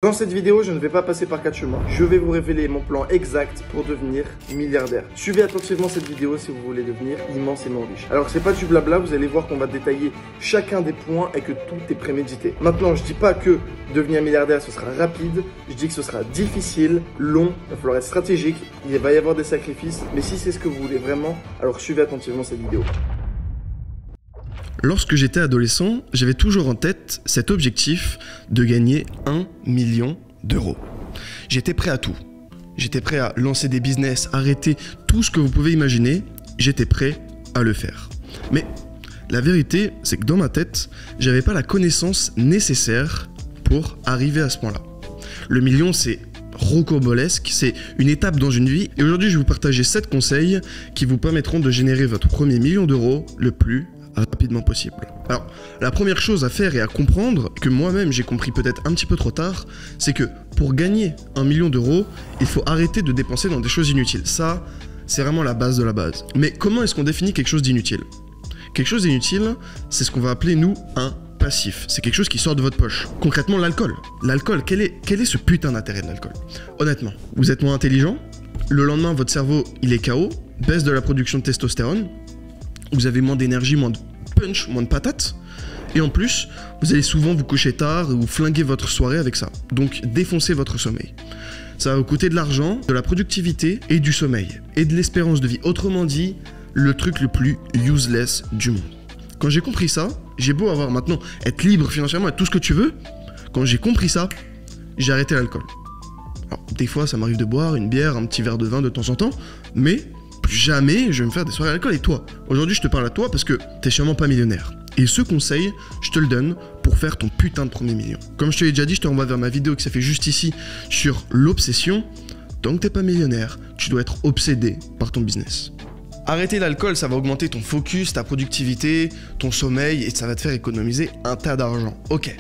Dans cette vidéo, je ne vais pas passer par 4 chemins. Je vais vous révéler mon plan exact pour devenir milliardaire. Suivez attentivement cette vidéo si vous voulez devenir immensément riche. Alors c'est pas du blabla, vous allez voir qu'on va détailler chacun des points et que tout est prémédité. Maintenant, je dis pas que devenir milliardaire ce sera rapide, je dis que ce sera difficile, long, il va falloir être stratégique, il va y avoir des sacrifices, mais si c'est ce que vous voulez vraiment, alors suivez attentivement cette vidéo. Lorsque j'étais adolescent, j'avais toujours en tête cet objectif de gagner 1 million d'euros. J'étais prêt à tout. J'étais prêt à lancer des business, arrêter tout ce que vous pouvez imaginer. J'étais prêt à le faire. Mais la vérité, c'est que dans ma tête, j'avais pas la connaissance nécessaire pour arriver à ce point-là. Le million, c'est rocambolesque, c'est une étape dans une vie. Et aujourd'hui, je vais vous partager 7 conseils qui vous permettront de générer votre premier million d'euros le plus rapidement possible. Alors, la première chose à faire et à comprendre, que moi-même j'ai compris peut-être un petit peu trop tard, c'est que pour gagner 1 million d'euros, il faut arrêter de dépenser dans des choses inutiles. Ça, c'est vraiment la base de la base. Mais comment est-ce qu'on définit quelque chose d'inutile? Quelque chose d'inutile, c'est ce qu'on va appeler, nous, un passif. C'est quelque chose qui sort de votre poche. Concrètement, l'alcool. L'alcool, quel est ce putain d'intérêt de l'alcool? Honnêtement, vous êtes moins intelligent, le lendemain, votre cerveau, il est KO, baisse de la production de testostérone, vous avez moins d'énergie, moins de punch, moins de patates. Et en plus, vous allez souvent vous coucher tard ou flinguer votre soirée avec ça. Donc, défoncez votre sommeil. Ça va vous coûter de l'argent, de la productivité et du sommeil. Et de l'espérance de vie. Autrement dit, le truc le plus useless du monde. Quand j'ai compris ça, j'ai beau avoir maintenant, être libre financièrement, être tout ce que tu veux. Quand j'ai compris ça, j'ai arrêté l'alcool. Alors, des fois, ça m'arrive de boire une bière, un petit verre de vin de temps en temps, mais jamais je vais me faire des soirées à l'alcool. Et toi, aujourd'hui je te parle à toi parce que t'es sûrement pas millionnaire. Et ce conseil, je te le donne pour faire ton putain de premier million. Comme je te l'ai déjà dit, je te renvoie vers ma vidéo qui s'affiche juste ici sur l'obsession. Tant que t'es pas millionnaire, tu dois être obsédé par ton business. Arrêter l'alcool, ça va augmenter ton focus, ta productivité, ton sommeil et ça va te faire économiser un tas d'argent. Ok,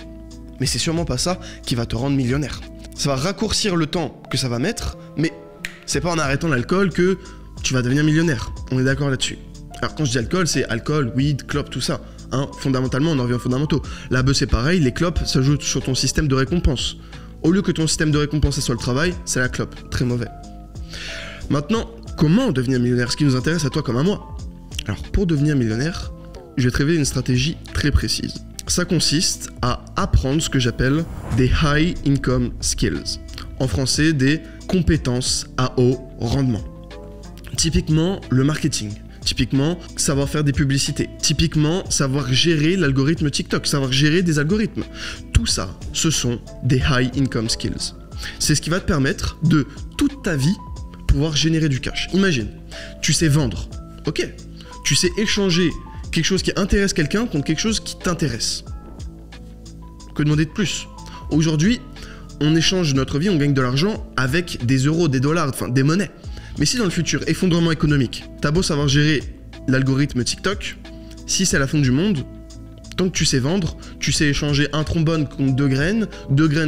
mais c'est sûrement pas ça qui va te rendre millionnaire. Ça va raccourcir le temps que ça va mettre, mais c'est pas en arrêtant l'alcool que tu vas devenir millionnaire, on est d'accord là-dessus. Alors quand je dis alcool, c'est alcool, weed, clope, tout ça. Hein, fondamentalement, on en revient aux fondamentaux. La bœuf c'est pareil, les clopes s'ajoutent sur ton système de récompense. Au lieu que ton système de récompense ça soit le travail, c'est la clope, très mauvais. Maintenant, comment devenir millionnaire? Ce qui nous intéresse à toi comme à moi. Alors pour devenir millionnaire, je vais te révéler une stratégie très précise. Ça consiste à apprendre ce que j'appelle des high income skills. En français, des compétences à haut rendement. Typiquement, le marketing. Typiquement, savoir faire des publicités. Typiquement, savoir gérer l'algorithme TikTok, savoir gérer des algorithmes. Tout ça, ce sont des high income skills. C'est ce qui va te permettre de, toute ta vie, pouvoir générer du cash. Imagine, tu sais vendre. Ok. Tu sais échanger quelque chose qui intéresse quelqu'un contre quelque chose qui t'intéresse. Que demander de plus? Aujourd'hui, on échange notre vie, on gagne de l'argent avec des euros, des dollars, enfin des monnaies. Mais si dans le futur, effondrement économique, t'as beau savoir gérer l'algorithme TikTok, si c'est la fin du monde, tant que tu sais vendre, tu sais échanger un trombone contre 2 graines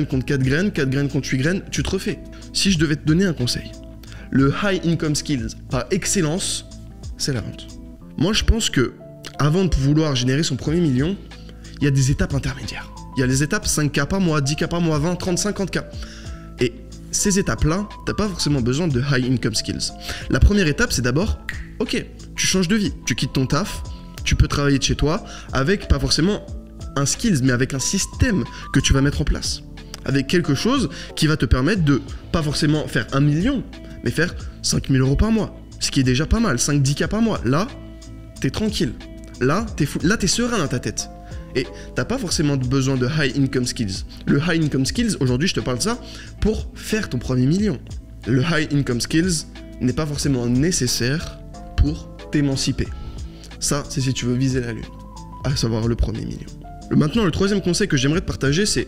contre 4 graines, 4 graines contre 8 graines, tu te refais. Si je devais te donner un conseil, le high income skills par excellence, c'est la vente. Moi je pense que avant de vouloir générer son premier million, il y a des étapes intermédiaires. Il y a les étapes 5K par mois, 10K par mois, 20, 30, 50K. Et ces étapes-là, t'as pas forcément besoin de high income skills. La première étape, c'est d'abord, ok, tu changes de vie, tu quittes ton taf, tu peux travailler de chez toi avec pas forcément un skills, mais avec un système que tu vas mettre en place. Avec quelque chose qui va te permettre de pas forcément faire 1 million, mais faire 5 000 euros par mois. Ce qui est déjà pas mal, 5-10K par mois. Là, t'es tranquille. Là, t'es serein dans ta tête. Et t'as pas forcément besoin de high income skills. Le high income skills, aujourd'hui je te parle de ça pour faire ton premier million. Le high income skills n'est pas forcément nécessaire pour t'émanciper. Ça, c'est si tu veux viser la lune, à savoir le premier million. Maintenant, le troisième conseil que j'aimerais te partager, c'est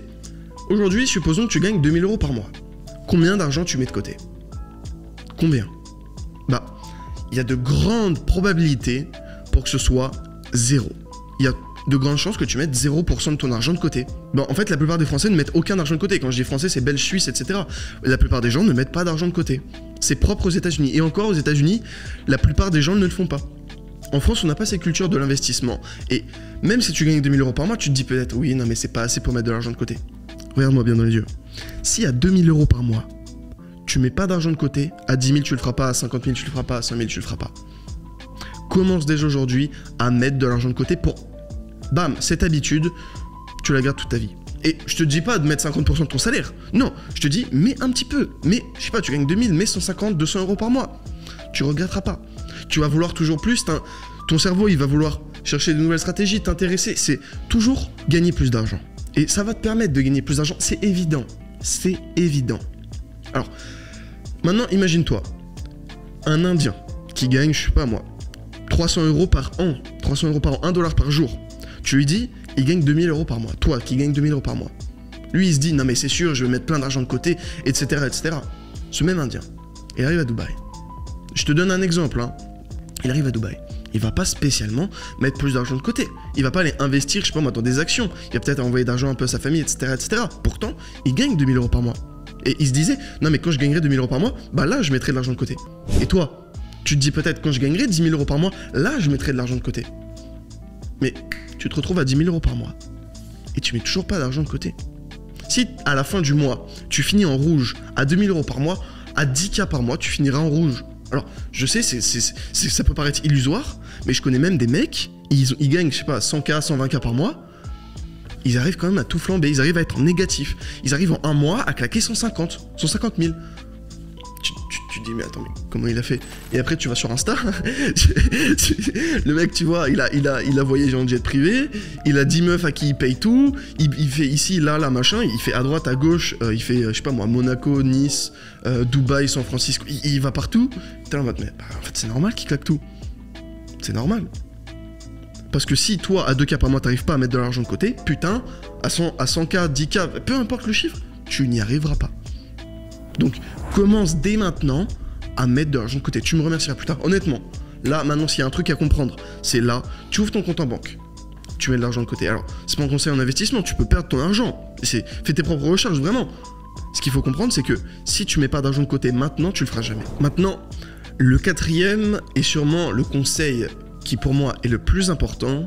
aujourd'hui, supposons que tu gagnes 2 000 euros par mois. Combien d'argent tu mets de côté? Combien? Bah, il y a de grandes probabilités pour que ce soit 0. Il y a de grandes chances que tu mettes 0% de ton argent de côté. Bon, en fait, la plupart des Français ne mettent aucun argent de côté. Quand je dis Français, c'est Belge, Suisse, etc. La plupart des gens ne mettent pas d'argent de côté. C'est propre aux États-Unis. Et encore, aux États-Unis, la plupart des gens ne le font pas. En France, on n'a pas cette culture de l'investissement. Et même si tu gagnes 2 000 euros par mois, tu te dis peut-être, oui, non, mais c'est pas assez pour mettre de l'argent de côté. Regarde-moi bien dans les yeux. Si à 2000 € par mois, tu mets pas d'argent de côté, à 10 000 tu le feras pas, à 50 000 tu le feras pas, à 100 000 tu le feras pas. Commence déjà aujourd'hui à mettre de l'argent de côté pour, bam, cette habitude, tu la gardes toute ta vie. Et je te dis pas de mettre 50% de ton salaire. Non, je te dis, mets un petit peu. Mais, je sais pas, tu gagnes 2000, mets 150, 200 € par mois. Tu regretteras pas. Tu vas vouloir toujours plus, ton cerveau, il va vouloir chercher de nouvelles stratégies, t'intéresser. C'est toujours gagner plus d'argent. Et ça va te permettre de gagner plus d'argent, c'est évident. C'est évident. Alors, maintenant, imagine-toi, un Indien qui gagne, je sais pas moi, 300 € par an, 300 € par an, 1 $ par jour. Tu lui dis, il gagne 2000 € par mois. Toi, qui gagne 2000 € par mois. Lui, il se dit, non mais c'est sûr, je vais mettre plein d'argent de côté, etc., etc. Ce même Indien, il arrive à Dubaï. Je te donne un exemple, hein. Il arrive à Dubaï. Il va pas spécialement mettre plus d'argent de côté. Il va pas aller investir, je sais pas moi, dans des actions. Il va peut-être envoyer d'argent un peu à sa famille, etc., etc. Pourtant, il gagne 2000 € par mois. Et il se disait, non mais quand je gagnerai 2000 € par mois, bah là, je mettrai de l'argent de côté. Et toi, tu te dis peut-être, quand je gagnerai 10 000 € par mois, là, je mettrai de l'argent de côté. Mais tu te retrouves à 10 000 € par mois. Et tu mets toujours pas d'argent de côté. Si, à la fin du mois, tu finis en rouge à 2000 € par mois, à 10K par mois, tu finiras en rouge. Alors, je sais, ça peut paraître illusoire, mais je connais même des mecs, ils gagnent, je sais pas, 100K, 120K par mois, ils arrivent quand même à tout flamber, ils arrivent à être négatifs. Ils arrivent en un mois à claquer 150 000. Tu te dis, mais attends, mais comment il a fait? Et après, tu vas sur Insta, le mec, tu vois, il a voyagé en jet privé, il a 10 meufs à qui il paye tout, il fait ici, là, machin, il fait à droite, à gauche, il fait, je sais pas moi, Monaco, Nice, Dubaï, San Francisco, il va partout. T'es là en mode, mais bah, en fait, c'est normal qu'il claque tout. C'est normal. Parce que si toi, à 2K par mois, t'arrives pas à mettre de l'argent de côté, putain, à 100K, 10K, peu importe le chiffre, tu n'y arriveras pas. Donc, commence dès maintenant à mettre de l'argent de côté. Tu me remercieras plus tard. Honnêtement, là, maintenant, s'il y a un truc à comprendre, c'est là, tu ouvres ton compte en banque, tu mets de l'argent de côté. Alors, c'est pas un conseil en investissement, tu peux perdre ton argent. Fais tes propres recherches, vraiment. Ce qu'il faut comprendre, c'est que si tu mets pas d'argent de côté maintenant, tu le feras jamais. Maintenant, le quatrième, et sûrement le conseil qui pour moi est le plus important,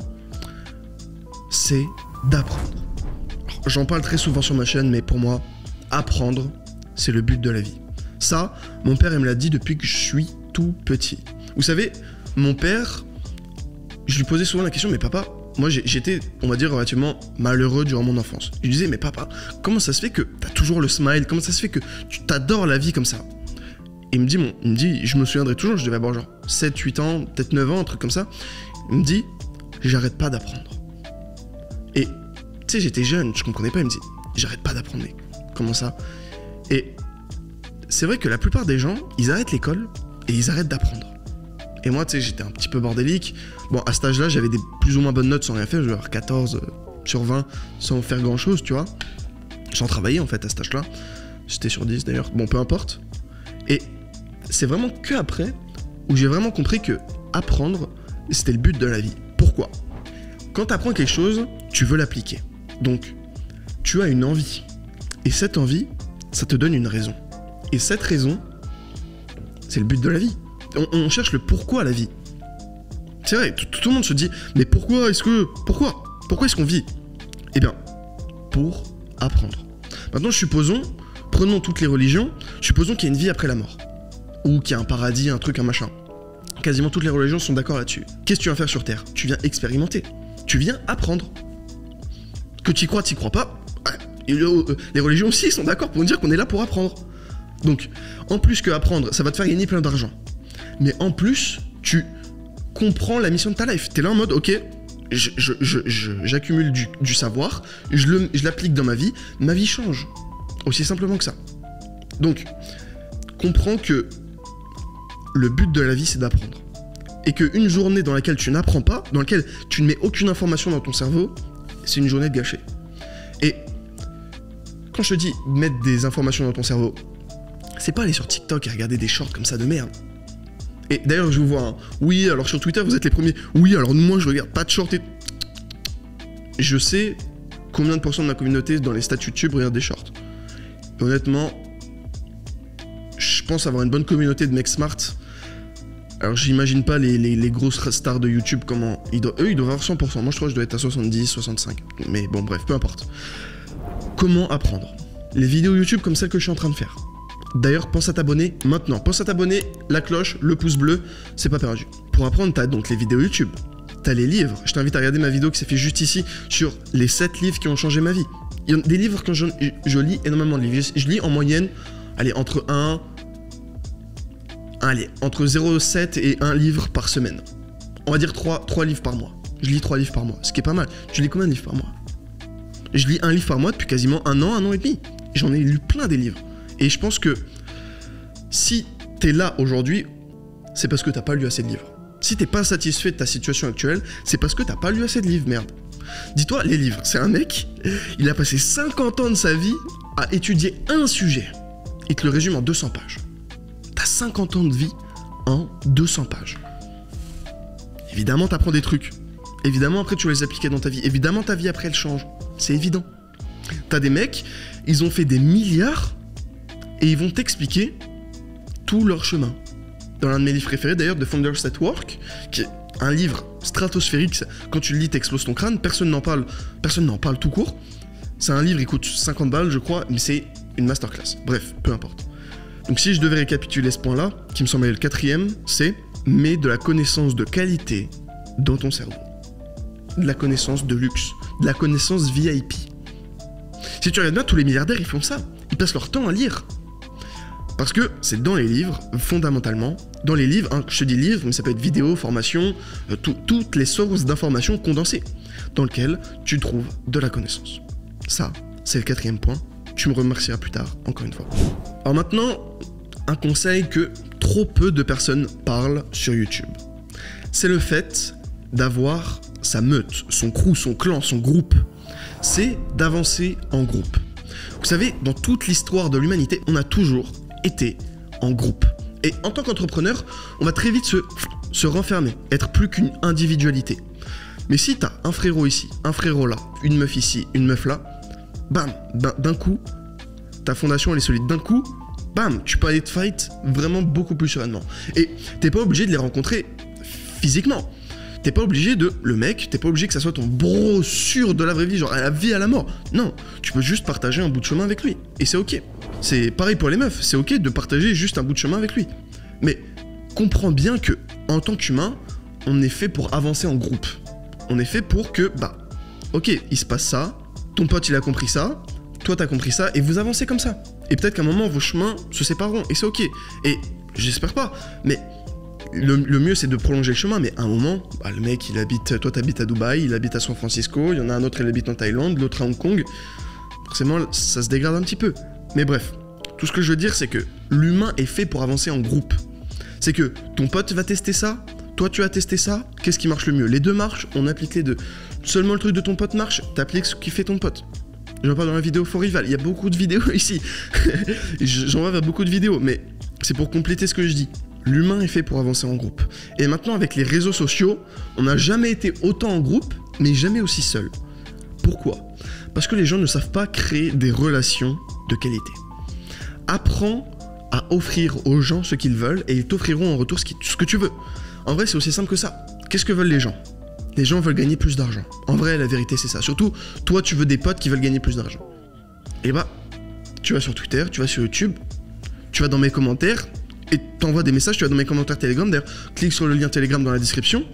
c'est d'apprendre. J'en parle très souvent sur ma chaîne, mais pour moi, apprendre, c'est le but de la vie. Ça, mon père, il me l'a dit depuis que je suis tout petit. Vous savez, mon père, je lui posais souvent la question, mais papa, moi j'étais, on va dire, relativement malheureux durant mon enfance. Je lui disais, mais papa, comment ça se fait que t'as toujours le smile? Comment ça se fait que tu t'adores la vie comme ça? Et il me dit, je me souviendrai toujours, je devais avoir genre 7, 8 ans, peut-être 9 ans, un truc comme ça. Il me dit, j'arrête pas d'apprendre. Et, tu sais, j'étais jeune, je comprenais pas, il me dit, j'arrête pas d'apprendre, mais comment ça? Et c'est vrai que la plupart des gens, ils arrêtent l'école et ils arrêtent d'apprendre. Et moi, tu sais, j'étais un petit peu bordélique. Bon, à cet âge-là, j'avais des plus ou moins bonnes notes sans rien faire. Je devais avoir 14 sur 20 sans faire grand-chose, tu vois. Sans travailler, en fait, à cet âge-là. J'étais sur 10, d'ailleurs. Bon, peu importe. Et c'est vraiment que après où j'ai vraiment compris que apprendre, c'était le but de la vie. Pourquoi? Quand tu apprends quelque chose, tu veux l'appliquer. Donc, tu as une envie. Et cette envie, ça te donne une raison. Et cette raison, c'est le but de la vie. On cherche le pourquoi à la vie. C'est vrai, tout le monde se dit, mais pourquoi est-ce qu'on vit? Eh bien, pour apprendre. Maintenant, prenons toutes les religions, supposons qu'il y a une vie après la mort. Ou qu'il y a un paradis, un truc, un machin. Quasiment toutes les religions sont d'accord là-dessus. Qu'est-ce que tu viens faire sur Terre? Tu viens expérimenter. Tu viens apprendre. Que tu y crois pas. Les religions aussi sont d'accord pour nous dire qu'on est là pour apprendre. Donc, en plus que apprendre, ça va te faire gagner plein d'argent. Mais en plus, tu comprends la mission de ta life. T'es là en mode, ok, j'accumule du savoir, je l'applique dans ma vie change. Aussi simplement que ça. Donc, comprends que le but de la vie, c'est d'apprendre. Et qu'une journée dans laquelle tu n'apprends pas, dans laquelle tu ne mets aucune information dans ton cerveau, c'est une journée de gâchée. Et quand je te dis mettre des informations dans ton cerveau, c'est pas aller sur TikTok et regarder des shorts comme ça de merde. Et d'ailleurs, je vous vois, hein, oui, alors sur Twitter, vous êtes les premiers. Oui, alors moi, je regarde pas de shorts et... Je sais combien de pourcents de ma communauté dans les stats YouTube regarde des shorts. Et honnêtement, je pense avoir une bonne communauté de mecs smart. Alors, j'imagine pas les grosses stars de YouTube, comment... Eux, ils doivent avoir 100%. Moi, je crois que je dois être à 70, 65. Mais bon, bref, peu importe. Comment apprendre? les vidéos YouTube comme celle que je suis en train de faire. D'ailleurs, pense à t'abonner maintenant. Pense à t'abonner, la cloche, le pouce bleu, c'est pas perdu. Pour apprendre, t'as donc les vidéos YouTube. T'as les livres. Je t'invite à regarder ma vidéo qui s'est fait juste ici sur les 7 livres qui ont changé ma vie. Il y a des livres, quand je lis énormément de livres. Je lis en moyenne, allez, entre 0,7 et 1 livre par semaine. On va dire 3 livres par mois. Je lis 3 livres par mois, ce qui est pas mal. Tu lis combien de livres par mois? Je lis 1 livre par mois depuis quasiment 1 an et demi. J'en ai lu plein des livres. Et je pense que si t'es là aujourd'hui, c'est parce que t'as pas lu assez de livres. Si t'es pas satisfait de ta situation actuelle, c'est parce que t'as pas lu assez de livres, merde. Dis-toi, les livres, c'est un mec, il a passé 50 ans de sa vie à étudier un sujet. Il te le résume en 200 pages. T'as 50 ans de vie en 200 pages. Évidemment, t'apprends des trucs. Évidemment, après, tu vas les appliquer dans ta vie. Évidemment, ta vie, après, elle change. C'est évident. T'as des mecs, ils ont fait des milliards et ils vont t'expliquer tout leur chemin. Dans l'un de mes livres préférés, d'ailleurs, The Founders at Work, qui est un livre stratosphérique, quand tu le lis, t'exploses ton crâne, personne n'en parle tout court. C'est un livre, il coûte 50 balles, je crois, mais c'est une masterclass. Bref, peu importe. Donc si je devais récapituler ce point-là, qui me semblait le 4e, c'est « mets de la connaissance de qualité dans ton cerveau ». De la connaissance de luxe, de la connaissance VIP. Si tu regardes bien, tous les milliardaires, ils font ça. Ils passent leur temps à lire. Parce que c'est dans les livres, fondamentalement, dans les livres, hein, je te dis livres, mais ça peut être vidéo, formation, toutes les sources d'informations condensées, dans lesquelles tu trouves de la connaissance. Ça, c'est le 4e point. Tu me remercieras plus tard, encore une fois. Alors maintenant, un conseil que trop peu de personnes parlent sur YouTube. C'est le fait d'avoir sa meute, son crew, son clan, son groupe. C'est d'avancer en groupe. Vous savez, dans toute l'histoire de l'humanité, on a toujours été en groupe. Et en tant qu'entrepreneur, on va très vite se renfermer, être plus qu'une individualité. Mais si t'as un frérot ici, un frérot là, une meuf ici, une meuf là, bam, d'un coup, ta fondation elle est solide. D'un coup, bam, tu peux aller te fight vraiment beaucoup plus sereinement. Et t'es pas obligé de les rencontrer physiquement. T'es pas obligé le mec, t'es pas obligé que ça soit ton bro sûr de la vraie vie, genre à la vie, à la mort. Non, tu peux juste partager un bout de chemin avec lui. Et c'est ok. C'est pareil pour les meufs, c'est ok de partager juste un bout de chemin avec lui. Mais comprends bien que, en tant qu'humain, on est fait pour avancer en groupe. On est fait pour que, ok, il se passe ça, ton pote il a compris ça, toi t'as compris ça, et vous avancez comme ça. Et peut-être qu'à un moment, vos chemins se sépareront, et c'est ok. Et j'espère pas, mais le mieux c'est de prolonger le chemin, mais à un moment, le mec il habite, toi t'habites à Dubaï, il habite à San Francisco, il y en a un autre il habite en Thaïlande, l'autre à Hong Kong, forcément ça se dégrade un petit peu. Mais bref, tout ce que je veux dire c'est que l'humain est fait pour avancer en groupe. C'est que ton pote va tester ça, toi tu as testé ça, qu'est-ce qui marche le mieux? Les deux marchent, on applique les deux. Seulement le truc de ton pote marche, t'appliques ce qui fait ton pote. J'en parle dans la vidéo For Rival, il y a beaucoup de vidéos ici. J'en vois vers beaucoup de vidéos, mais c'est pour compléter ce que je dis. L'humain est fait pour avancer en groupe. Et maintenant, avec les réseaux sociaux, on n'a jamais été autant en groupe, mais jamais aussi seul. Pourquoi? Parce que les gens ne savent pas créer des relations de qualité. Apprends à offrir aux gens ce qu'ils veulent et ils t'offriront en retour ce que tu veux. En vrai, c'est aussi simple que ça. Qu'est-ce que veulent les gens? Les gens veulent gagner plus d'argent. En vrai, la vérité, c'est ça. Surtout, toi, tu veux des potes qui veulent gagner plus d'argent. Et tu vas sur Twitter, tu vas sur YouTube, tu vas dans mes commentaires, et t'envoies des messages, tu vas dans mes commentaires Telegram, d'ailleurs, clique sur le lien Telegram dans la description,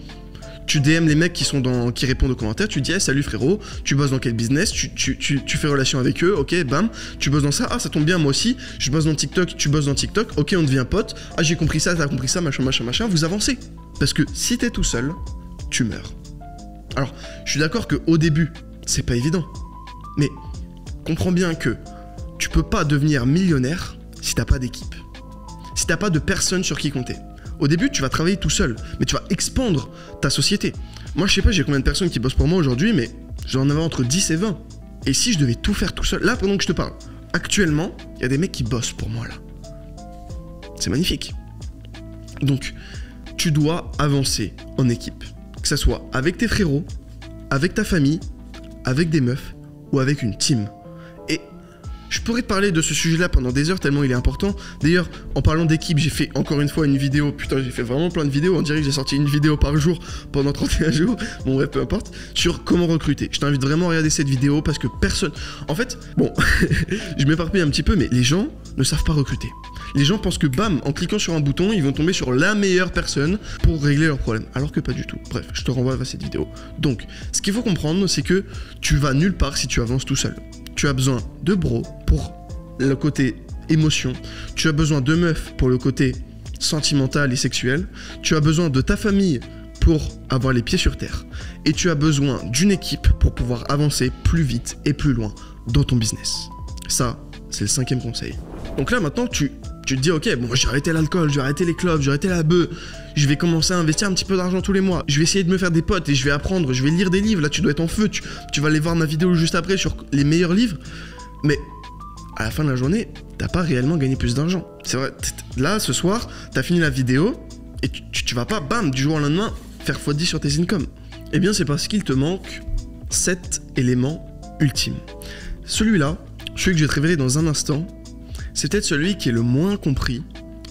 tu DM les mecs qui répondent aux commentaires, tu dis hey, salut frérot, tu bosses dans quel business, tu fais relation avec eux, ok, bam, tu bosses dans ça, ah ça tombe bien, moi aussi, je bosse dans TikTok, tu bosses dans TikTok, ok, on devient pote, ah j'ai compris ça, t'as compris ça, machin, vous avancez. Parce que si t'es tout seul, tu meurs. Alors, je suis d'accord qu'au début, c'est pas évident, mais comprends bien que tu peux pas devenir millionnaire si t'as pas d'équipe. Si t'as pas de personne sur qui compter. Au début, tu vas travailler tout seul, mais tu vas expandre ta société. Moi, je sais pas, j'ai combien de personnes qui bossent pour moi aujourd'hui, mais je vais en avoir entre 10 et 20. Et si je devais tout faire tout seul, là, pendant que je te parle, actuellement, il y a des mecs qui bossent pour moi, là. C'est magnifique. Donc, tu dois avancer en équipe. Que ça soit avec tes frérots, avec ta famille, avec des meufs ou avec une team. Et Je pourrais te parler de ce sujet-là pendant des heures tellement il est important. D'ailleurs, en parlant d'équipe, j'ai fait encore une fois une vidéo. Putain, j'ai fait vraiment plein de vidéos. On dirait que j'ai sorti une vidéo par jour pendant 31 jours. Bon, bref, peu importe. Sur comment recruter. Je t'invite vraiment à regarder cette vidéo parce que personne... En fait, bon, je m'éparpille un petit peu, mais les gens ne savent pas recruter. Les gens pensent que bam, en cliquant sur un bouton, ils vont tomber sur la meilleure personne pour régler leurs problèmes. Alors que pas du tout. Bref, je te renvoie à cette vidéo. Donc, ce qu'il faut comprendre, c'est que tu vas nulle part si tu avances tout seul. Tu as besoin de bros pour le côté émotion. Tu as besoin de meufs pour le côté sentimental et sexuel. Tu as besoin de ta famille pour avoir les pieds sur terre. Et tu as besoin d'une équipe pour pouvoir avancer plus vite et plus loin dans ton business. Ça, c'est le 5e conseil. Donc là, maintenant, tu te dis, ok, bon, j'ai arrêté l'alcool, j'ai arrêté les clubs, j'ai arrêté la beuh, je vais commencer à investir un petit peu d'argent tous les mois, je vais essayer de me faire des potes et je vais apprendre, je vais lire des livres, là tu dois être en feu, tu vas aller voir ma vidéo juste après sur les meilleurs livres, mais à la fin de la journée, t'as pas réellement gagné plus d'argent. C'est vrai, là, ce soir, t'as fini la vidéo et tu vas pas, bam, du jour au lendemain, faire x10 sur tes incomes. Eh bien, c'est parce qu'il te manque 7 éléments ultimes. Celui-là, celui que je vais te révéler dans un instant, c'est peut-être celui qui est le moins compris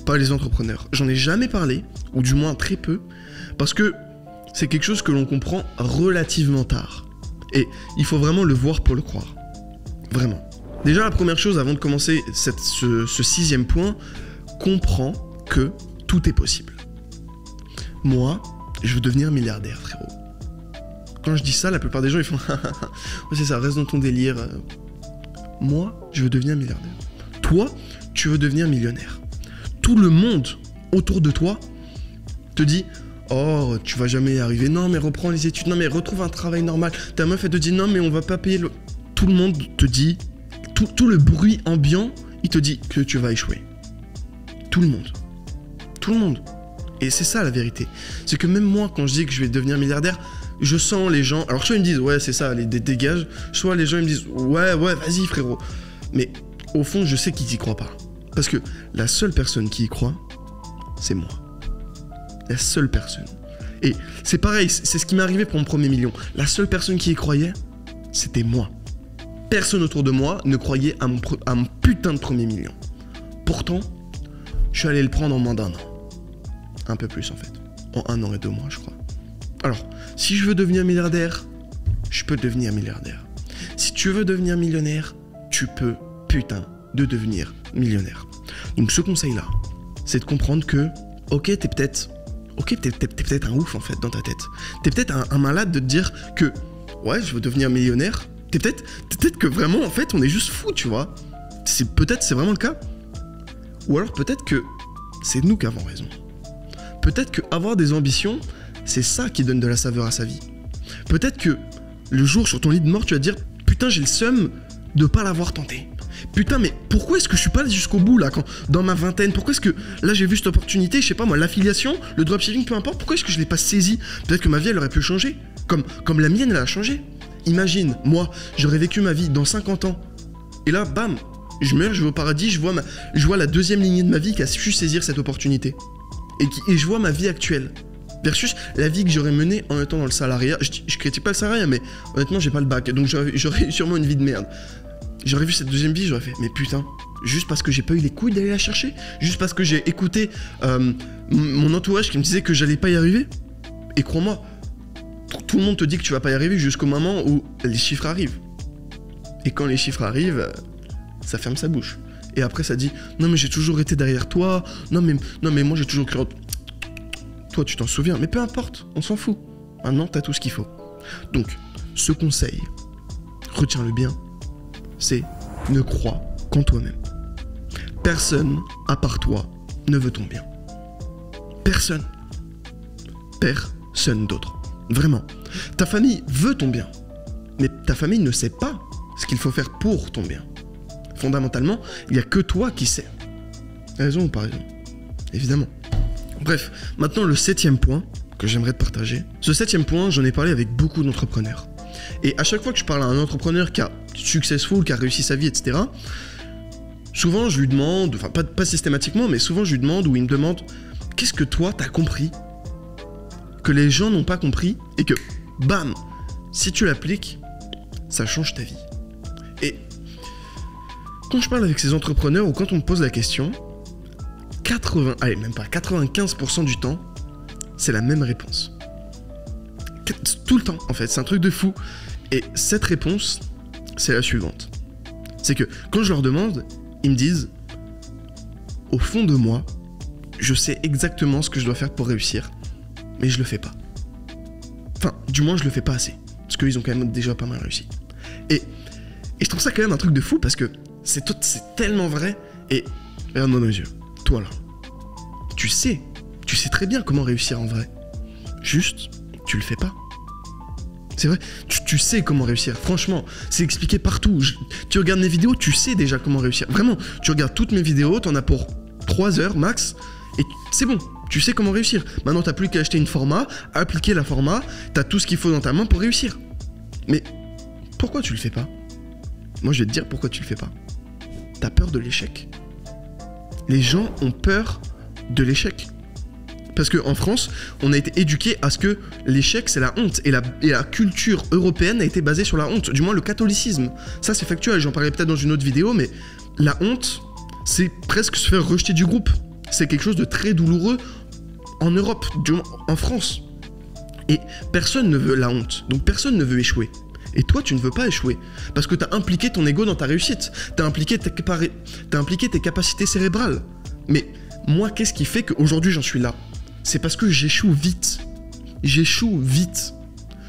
par les entrepreneurs. J'en ai jamais parlé, ou du moins très peu, parce que c'est quelque chose que l'on comprend relativement tard. Et il faut vraiment le voir pour le croire. Vraiment. Déjà, la première chose, avant de commencer ce 6e point, comprends que tout est possible. Moi, je veux devenir milliardaire, frérot. Quand je dis ça, la plupart des gens, ils font « c'est ça, reste dans ton délire. » Moi, je veux devenir milliardaire. Toi, tu veux devenir millionnaire. Tout le monde autour de toi te dit « Oh, tu vas jamais y arriver. Non, mais reprends les études. Non, mais retrouve un travail normal. » Ta meuf, elle te dit « Non, mais on va pas payer le... » Tout le monde te dit, tout le bruit ambiant, il te dit que tu vas échouer. Tout le monde. Tout le monde. Et c'est ça la vérité. C'est que même moi, quand je dis que je vais devenir milliardaire, je sens les gens... Alors soit ils me disent « Ouais, c'est ça, allez, dégage. » Soit les gens ils me disent « Ouais, vas-y, frérot. » Mais... au fond, je sais qu'ils n'y croient pas. Parce que la seule personne qui y croit, c'est moi. La seule personne. Et c'est pareil, c'est ce qui m'est arrivé pour mon premier million. La seule personne qui y croyait, c'était moi. Personne autour de moi ne croyait à mon putain de premier million. Pourtant, je suis allé le prendre en moins d'1 an. Un peu plus en fait. En 1 an et 2 mois, je crois. Alors, si je veux devenir milliardaire, je peux devenir milliardaire. Si tu veux devenir millionnaire, tu peux putain de devenir millionnaire. Donc ce conseil-là, c'est de comprendre que, ok, t'es peut-être un ouf en fait dans ta tête. T'es peut-être un malade de te dire que, ouais, je veux devenir millionnaire. T'es peut-être que vraiment en fait on est juste fou, tu vois. Peut-être c'est vraiment le cas. Ou alors peut-être que c'est nous qui avons raison. Peut-être que avoir des ambitions, c'est ça qui donne de la saveur à sa vie. Peut-être que le jour sur ton lit de mort, tu vas te dire, putain, j'ai le seum de pas l'avoir tenté. Putain, mais pourquoi est-ce que je suis pas allé jusqu'au bout là, dans ma vingtaine? Pourquoi est-ce que là j'ai vu cette opportunité, je sais pas moi, l'affiliation, le dropshipping, peu importe, pourquoi est-ce que je l'ai pas saisi? Peut-être que ma vie elle aurait pu changer, comme la mienne elle a changé. Imagine, moi, j'aurais vécu ma vie dans 50 ans, et là, bam, je meurs, je vais au paradis, je vois la deuxième lignée de ma vie qui a su saisir cette opportunité. Et je vois ma vie actuelle, versus la vie que j'aurais menée en étant dans le salariat. Je critique pas le salariat, mais honnêtement, j'ai pas le bac, donc j'aurais sûrement une vie de merde. J'aurais vu cette deuxième vie, j'aurais fait, mais putain, juste parce que j'ai pas eu les couilles d'aller la chercher, juste parce que j'ai écouté mon entourage qui me disait que j'allais pas y arriver. Et crois-moi, tout le monde te dit que tu vas pas y arriver jusqu'au moment où les chiffres arrivent. Et quand les chiffres arrivent, ça ferme sa bouche. Et après ça dit, non mais j'ai toujours été derrière toi, non mais moi j'ai toujours cru... Toi tu t'en souviens, mais peu importe, on s'en fout. Maintenant t'as tout ce qu'il faut. Donc, ce conseil, retiens-le bien, c'est ne crois qu'en toi-même. Personne, à part toi, ne veut ton bien. Personne. Personne d'autre. Vraiment. Ta famille veut ton bien. Mais ta famille ne sait pas ce qu'il faut faire pour ton bien. Fondamentalement, il n'y a que toi qui sais. Raison ou pas raison? Évidemment. Bref, maintenant le 7e point que j'aimerais te partager. Ce 7e point, j'en ai parlé avec beaucoup d'entrepreneurs. Et à chaque fois que je parle à un entrepreneur qui a successful, qui a réussi sa vie, etc., souvent je lui demande, enfin pas systématiquement, mais souvent je lui demande ou il me demande qu'est-ce que toi t'as compris que les gens n'ont pas compris et que, bam, si tu l'appliques, ça change ta vie. Et quand je parle avec ces entrepreneurs ou quand on me pose la question, 95% du temps, c'est la même réponse. Tout le temps, en fait, c'est un truc de fou. Et cette réponse, c'est la suivante. C'est que quand je leur demande, ils me disent, au fond de moi, je sais exactement ce que je dois faire pour réussir, mais je le fais pas. Enfin, du moins, je le fais pas assez. Parce qu'ils ont quand même déjà pas mal réussi. Et je trouve ça quand même un truc de fou parce que c'est tellement vrai. Et regarde-moi dans les yeux. Toi là. Tu sais très bien comment réussir en vrai. Juste, tu le fais pas. C'est vrai, tu sais comment réussir. Franchement, c'est expliqué partout. Tu regardes mes vidéos, tu sais déjà comment réussir. Vraiment, tu regardes toutes mes vidéos, t'en as pour 3 heures max. Et c'est bon, tu sais comment réussir. Maintenant, t'as plus qu'à acheter une format, appliquer la format, t'as tout ce qu'il faut dans ta main pour réussir. Mais pourquoi tu le fais pas? Moi, je vais te dire pourquoi tu le fais pas. T'as peur de l'échec. Les gens ont peur de l'échec. Parce qu'en France, on a été éduqué à ce que l'échec, c'est la honte. Et la culture européenne a été basée sur la honte. Du moins, le catholicisme. Ça, c'est factuel. J'en parlerai peut-être dans une autre vidéo, mais la honte, c'est presque se faire rejeter du groupe. C'est quelque chose de très douloureux en Europe, du moins en France. Et personne ne veut la honte. Donc, personne ne veut échouer. Et toi, tu ne veux pas échouer. Parce que t'as impliqué ton ego dans ta réussite. T'as impliqué tes capacités cérébrales. Mais moi, qu'est-ce qui fait qu'aujourd'hui, j'en suis là? C'est parce que j'échoue vite. J'échoue vite.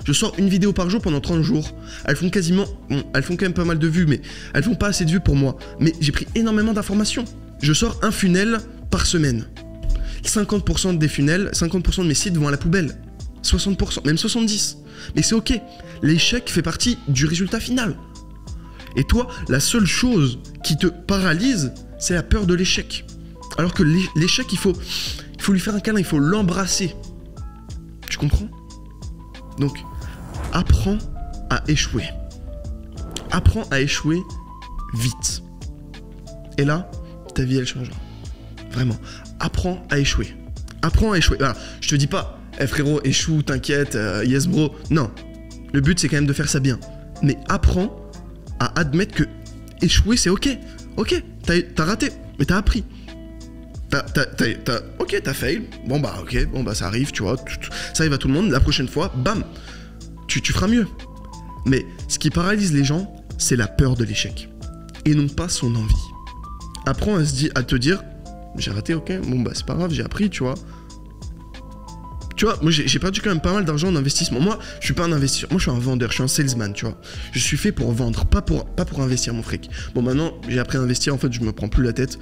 Je sors une vidéo par jour pendant 30 jours. Elles font quand même pas mal de vues, mais elles font pas assez de vues pour moi. Mais j'ai pris énormément d'informations. Je sors un funnel par semaine. 50% des funnels, 50% de mes sites vont à la poubelle. 60%, même 70%. Mais c'est ok. L'échec fait partie du résultat final. Et toi, la seule chose qui te paralyse, c'est la peur de l'échec. Alors que l'échec, il faut lui faire un câlin, il faut l'embrasser. Tu comprends? Donc, apprends à échouer. Apprends à échouer vite. Et là, ta vie, elle changera. Vraiment. Apprends à échouer. Apprends à échouer. Voilà. Je te dis pas, frérot, échoue, t'inquiète, yes bro. Non. Le but, c'est quand même de faire ça bien. Mais apprends à admettre que échouer, c'est ok. Ok, t'as raté, mais t'as appris. Ok, t'as fail. Bon bah ok, ça arrive, tu vois. Ça arrive à tout le monde. La prochaine fois, bam, tu feras mieux. Mais ce qui paralyse les gens, c'est la peur de l'échec. Et non pas son envie. Apprends à te dire, j'ai raté, ok, bon bah c'est pas grave, j'ai appris, tu vois. Tu vois, moi j'ai perdu quand même pas mal d'argent en investissement. Moi, je suis pas un investisseur, moi je suis un vendeur, je suis un salesman, tu vois. Je suis fait pour vendre, pas pour investir mon fric. Bon, maintenant, j'ai appris à investir, en fait, je me prends plus la tête.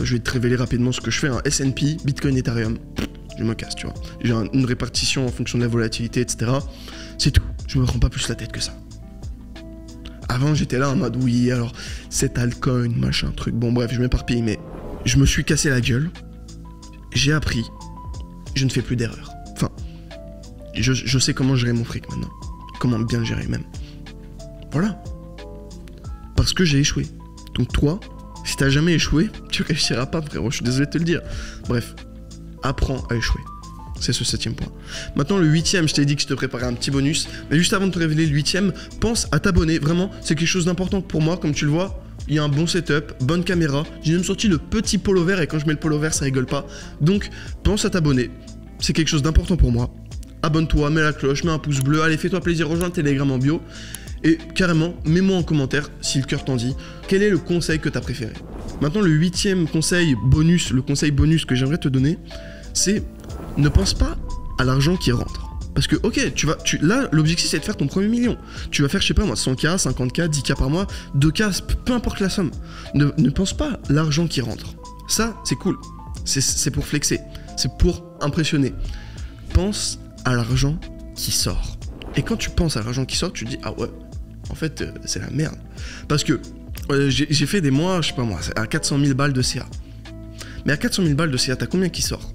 Je vais te révéler rapidement ce que je fais, un S&P, Bitcoin, Ethereum. Je me casse, tu vois. J'ai une répartition en fonction de la volatilité, etc. C'est tout, je me prends pas plus la tête que ça. Avant, j'étais là en mode, oui, alors, cet altcoin, machin, truc. Bon, bref, je m'éparpille, mais je me suis cassé la gueule. J'ai appris. Je ne fais plus d'erreurs. Enfin, je sais comment gérer mon fric maintenant. Comment bien le gérer même. Voilà. Parce que j'ai échoué. Donc toi, si t'as jamais échoué, tu réussiras pas, frérot. Je suis désolé de te le dire. Bref, apprends à échouer. C'est ce 7e point. Maintenant, le 8e, je t'ai dit que je te préparais un petit bonus. Mais juste avant de te révéler le 8e, pense à t'abonner. Vraiment, c'est quelque chose d'important pour moi. Comme tu le vois, il y a un bon setup, bonne caméra. J'ai même sorti le petit polo vert. Et quand je mets le polo vert, ça rigole pas. Donc, pense à t'abonner. C'est quelque chose d'important pour moi. Abonne-toi, mets la cloche, mets un pouce bleu. Allez, fais-toi plaisir, rejoins le Telegram en bio. Et carrément, mets-moi en commentaire, si le cœur t'en dit, quel est le conseil que t'as préféré. Maintenant, le 8e conseil bonus, le conseil bonus que j'aimerais te donner, c'est ne pense pas à l'argent qui rentre. Parce que, ok, là, l'objectif, c'est de faire ton premier million. Tu vas faire, je sais pas moi, 100K, 50K, 10K par mois, 2K, peu importe la somme. Ne pense pas à l'argent qui rentre. Ça, c'est cool. C'est pour flexer. C'est pour impressionner. Pense à l'argent qui sort. Et quand tu penses à l'argent qui sort, tu te dis, ah ouais, en fait, c'est la merde. Parce que j'ai fait des mois, je sais pas moi, à 400 000 balles de CA. Mais à 400 000 balles de CA, t'as combien qui sort?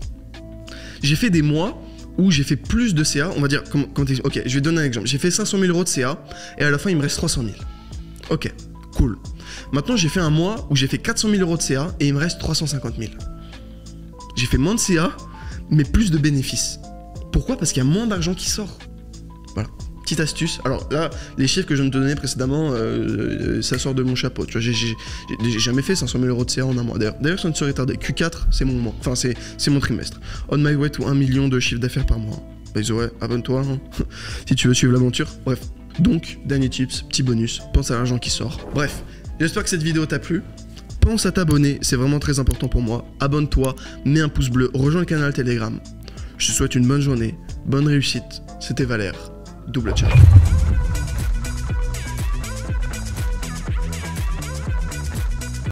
J'ai fait des mois où j'ai fait plus de CA, on va dire, ok, je vais donner un exemple. J'ai fait 500 000 euros de CA, et à la fin, il me reste 300 000. Ok, cool. Maintenant, j'ai fait un mois où j'ai fait 400 000 euros de CA, et il me reste 350 000. J'ai fait moins de CA, mais plus de bénéfices. Pourquoi? Parce qu'il y a moins d'argent qui sort. Voilà, petite astuce. Alors là, les chiffres que je viens de te donner précédemment, ça sort de mon chapeau. Tu vois, j'ai jamais fait 500 000 euros de CA en un mois. D'ailleurs, ça ne serait retardé. Q4, c'est mon mois. Enfin, c'est mon trimestre. On my way to 1 million de chiffre d'affaires par mois. By the way, abonne-toi hein, si tu veux suivre l'aventure. Bref. Donc, dernier tips, petit bonus. Pense à l'argent qui sort. Bref. J'espère que cette vidéo t'a plu. Pense à t'abonner, c'est vraiment très important pour moi. Abonne-toi, mets un pouce bleu, rejoins le canal Telegram. Je te souhaite une bonne journée, bonne réussite. C'était Valère. Double ciao.